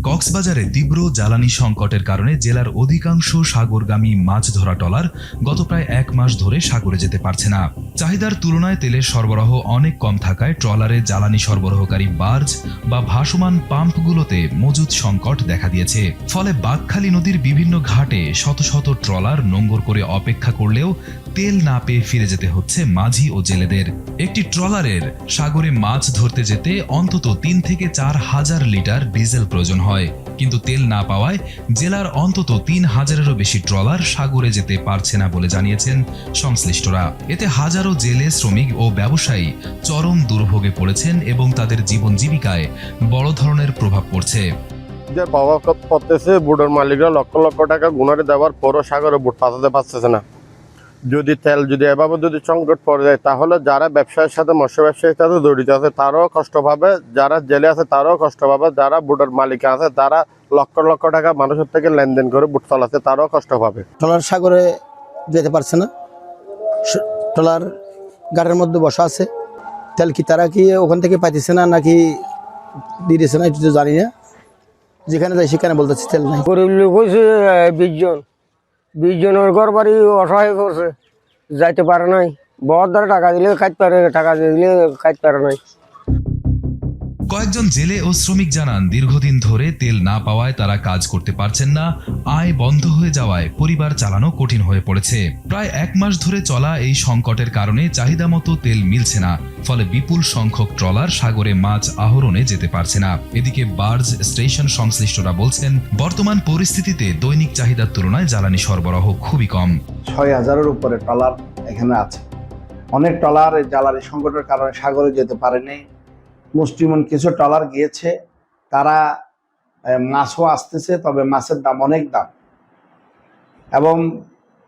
কক্সবাজারে তীব্র জ্বালানি সংকটের কারণে জেলার অধিকাংশ সাগরগামী মাছ ধরা ট্রলার গত প্রায় 1 মাস ধরে সাগরে যেতে পারছে না। চাহিদার তুলনায় তেলের সরবরাহ অনেক কম থাকায় ট্রলারে জ্বালানি সরবরাহকারী বার্জ বা ভাসমান পাম্পগুলোতে মজুদ সংকট দেখা দিয়েছে। ফলে বাঁকখালী নদীর বিভিন্ন ঘাটে শত শত ট্রলার নোঙর করে অপেক্ষা করলেও তেল না পেয়ে ফিরে যেতে হচ্ছে মাঝি ও জেলেদের। একটি ট্রলারের সাগরে মাছ ধরতে যেতে অন্তত 3 থেকে 4 হাজার লিটার ডিজেল প্রয়োজন হয়, কিন্তু তেল না পাওয়ায় জেলার অন্তত 3,000-এরও বেশি ট্রলার সাগরে যেতে পারছে না বলে জানিয়েছেন সংশ্লিষ্টরা। এতে হাজারো জেলে, শ্রমিক ও ব্যবসায়ী চরম দুর্ভোগে পড়েছেন এবং তাদের জীবন জীবিকায় বড় ধরনের প্রভাব পড়ছে। যে প্রভাব পড়তেছে, বোটের মালিকরা লক্ষ লক্ষ টাকা গুনারে দেওয়ার পরও সাগরে বোট পাঠাতে পারতেছে না। যদি এভাবে সংকট পড়ে যায় তাহলে যারা ব্যবসায়ের সাথে, মৎস্য ব্যবসায়ীর সাথে জড়িত আছে তারাও কষ্ট পাবে, যারা জেলে আছে তারাও কষ্ট পাবে, যারা বোটের মালিক আছে তারা লক্ষ লক্ষ টাকা মানুষের থেকে লেনদেন করে বোট চালাচ্ছে তারাও কষ্ট পাবে। ট্রলার সাগরে যেতে পারছে না, ট্রলার গাড়ির মধ্যে বসা আছে। তেল কি তারা কি ওখান থেকে পাইতেছে না নাকি দিতেছে না এটা তো জানি না। যেখানে যাই সেখানে বলতেছে তেল নাই। গরিব লোক হয়েছে 20 জনের ঘর বাড়ি অসহায় করছে, যাইতে পারে নাই। বহুত ধরে টাকা দিলে খাইতে পারে, টাকা দিলে খাইতে পারে নাই। কয়েকজন জেলে ও শ্রমিক জানান, দীর্ঘদিন ধরে তেল না পাওয়ায় তারা কাজ করতে পারছেন না। আয় বন্ধ হয়ে যাওয়ায় পরিবার চালানো কঠিন হয়ে পড়েছে। প্রায় 1 মাস ধরে চলা এই সংকটের কারণে চাহিদা মতো তেল মিলছে না, ফলে বিপুল সংখ্যক ট্রলার সাগরে মাছ আহরণে যেতে পারছে না। এদিকে বার্জ স্টেশন সংশ্লিষ্টরা বলছেন, বর্তমান পরিস্থিতিতে দৈনিক চাহিদার তুলনায় জ্বালানি সরবরাহ খুবই কম। 6,000-এর উপরে ট্রলার এখানে আছে। অনেক ট্রলার জ্বালানি সংকটের কারণে সাগরে যেতে পারেনি। মুষ্টিমন কিছু ট্রলার গিয়েছে, তারা মাছও আসতেছে, তবে মাছের দাম অনেক দাম, এবং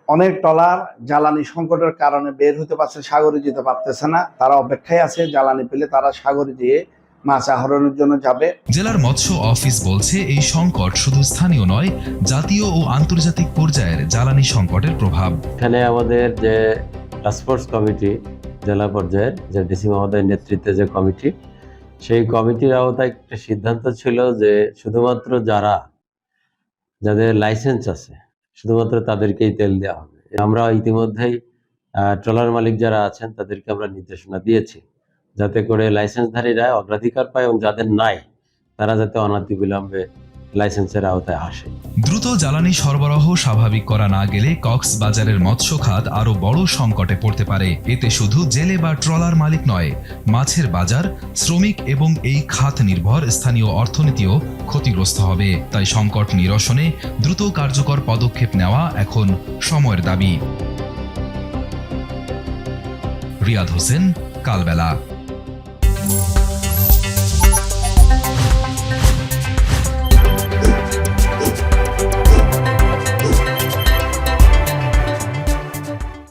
অনেক ট্রলার জ্বালানি সংকটের কারণে বের হতে পারছে, সাগরে যেতে পারতেছে না। তারা অপেক্ষায় আছে, জ্বালানি পেলে তারা সাগরে যেয়ে মাছ আহরণের জন্য যাবে। জেলার মৎস্য অফিস বলছে, এই সংকট শুধু স্থানীয় নয়, জাতীয় ও আন্তর্জাতিক পর্যায়ের জ্বালানি সংকটের প্রভাব। এখানে আমাদের যে টাস্কফোর্স কমিটি জেলা পর্যায়ের, যে ডিসি মহোদয়ের নেতৃত্বে যে কমিটি, সেই কমিটির আওতায় একটা সিদ্ধান্ত ছিল যে শুধুমাত্র যাদের লাইসেন্স আছে শুধুমাত্র তাদেরকেই তেল দেওয়া হবে। আমরা ইতিমধ্যেই ট্রলার মালিক যারা আছেন তাদেরকে আমরা নির্দেশনা দিয়েছি যাতে করে লাইসেন্সধারীরা অগ্রাধিকার পায় এবং যাদের নাই তারা যাতে অনতিবিলম্বে লাইসেন্সের আওতায় আসে। দ্রুত জ্বালানি সরবরাহ স্বাভাবিক করা না গেলে কক্সবাজারের মৎস্য খাত আরো বড় সংকটে পড়তে পারে। এতে শুধু জেলে বা ট্রলার মালিক নয়, মাছের বাজার, শ্রমিক এবং এই খাত নির্ভর স্থানীয় অর্থনীতিও ক্ষতিগ্রস্ত হবে। তাই সংকট নিরসনে দ্রুত কার্যকর পদক্ষেপ নেওয়া এখন সময়ের দাবি। রিয়াদ হোসেন, কালবেলা।